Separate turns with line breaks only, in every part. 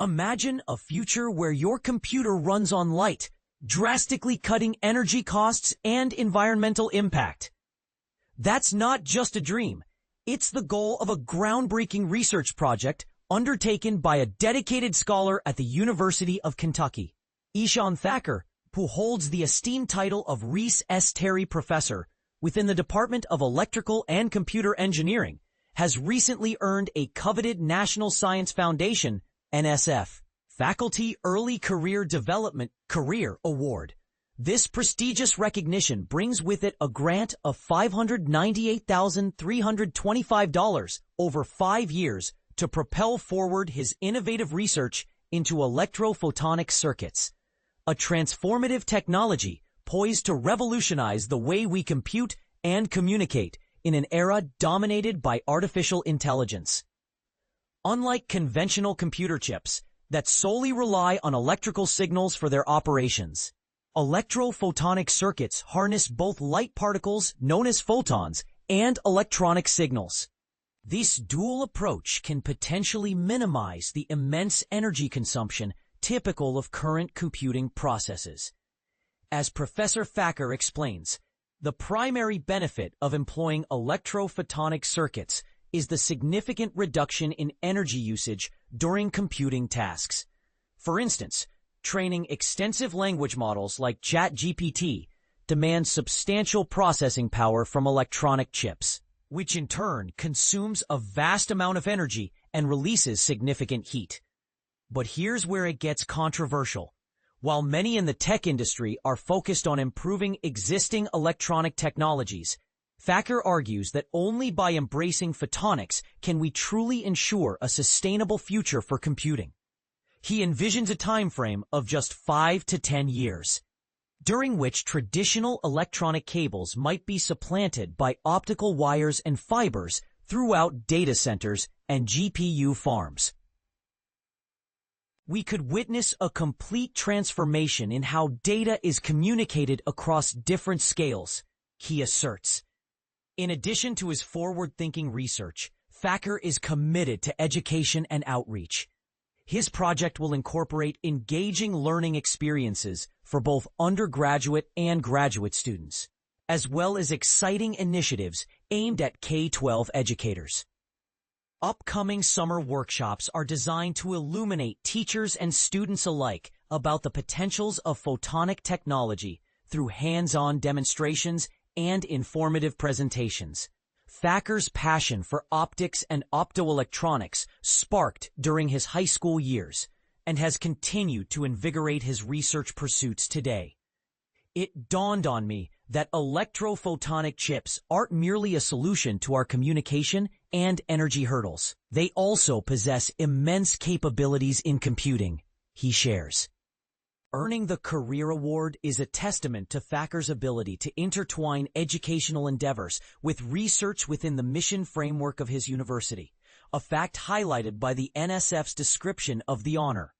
Imagine a future where your computer runs on light, drastically cutting energy costs and environmental impact. That's not just a dream. It's the goal of a groundbreaking research project undertaken by a dedicated scholar at the University of Kentucky. Ishan Thakkar, who holds the esteemed title of Reese S. Terry Professor within the Department of Electrical and Computer Engineering, has recently earned a coveted National Science Foundation NSF Faculty Early Career Development CAREER Award. This prestigious recognition brings with it a grant of $598,325 over 5 years to propel forward his innovative research into electro-photonic circuits, a transformative technology poised to revolutionize the way we compute and communicate in an era dominated by artificial intelligence. Unlike conventional computer chips that solely rely on electrical signals for their operations, electro-photonic circuits harness both light particles, known as photons, and electronic signals. This dual approach can potentially minimize the immense energy consumption typical of current computing processes. As Professor Thakkar explains, the primary benefit of employing electro-photonic circuits is the significant reduction in energy usage during computing tasks. For instance, training extensive language models like ChatGPT demands substantial processing power from electronic chips, which in turn consumes a vast amount of energy and releases significant heat. But here's where it gets controversial. While many in the tech industry are focused on improving existing electronic technologies, Thakkar argues that only by embracing photonics can we truly ensure a sustainable future for computing. He envisions a time frame of just 5 to 10 years, during which traditional electronic cables might be supplanted by optical wires and fibers throughout data centers and GPU farms. We could witness a complete transformation in how data is communicated across different scales, he asserts. In addition to his forward-thinking research, Thakkar is committed to education and outreach. His project will incorporate engaging learning experiences for both undergraduate and graduate students, as well as exciting initiatives aimed at K-12 educators. Upcoming summer workshops are designed to illuminate teachers and students alike about the potentials of photonic technology through hands-on demonstrations and informative presentations. Thakkar's passion for optics and optoelectronics sparked during his high school years and has continued to invigorate his research pursuits today. It dawned on me that electro-photonic chips aren't merely a solution to our communication and energy hurdles. They also possess immense capabilities in computing, he shares. Earning the CAREER Award is a testament to Thakkar's ability to intertwine educational endeavors with research within the mission framework of his university, a fact highlighted by the NSF's description of the honor.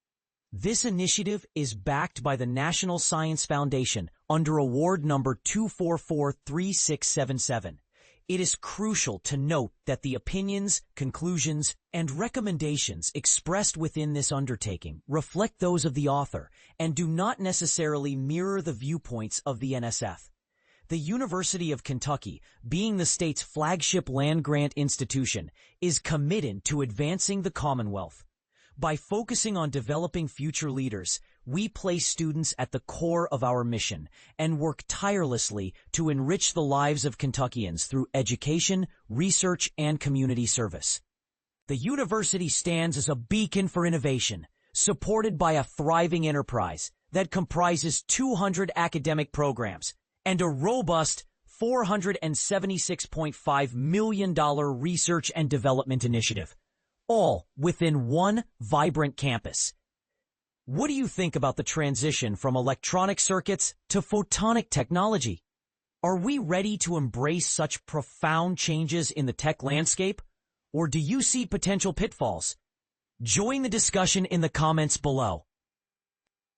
This initiative is backed by the National Science Foundation under award number 2443677. It is crucial to note that the opinions, conclusions, and recommendations expressed within this undertaking reflect those of the author and do not necessarily mirror the viewpoints of the NSF. The University of Kentucky, being the state's flagship land-grant institution, is committed to advancing the Commonwealth. By focusing on developing future leaders, we place students at the core of our mission and work tirelessly to enrich the lives of Kentuckians through education, research, and community service. The university stands as a beacon for innovation, supported by a thriving enterprise that comprises 200 academic programs and a robust $476.5 million research and development initiative, all within one vibrant campus. What do you think about the transition from electronic circuits to photonic technology? Are we ready to embrace such profound changes in the tech landscape, or do you see potential pitfalls? Join the discussion in the comments below.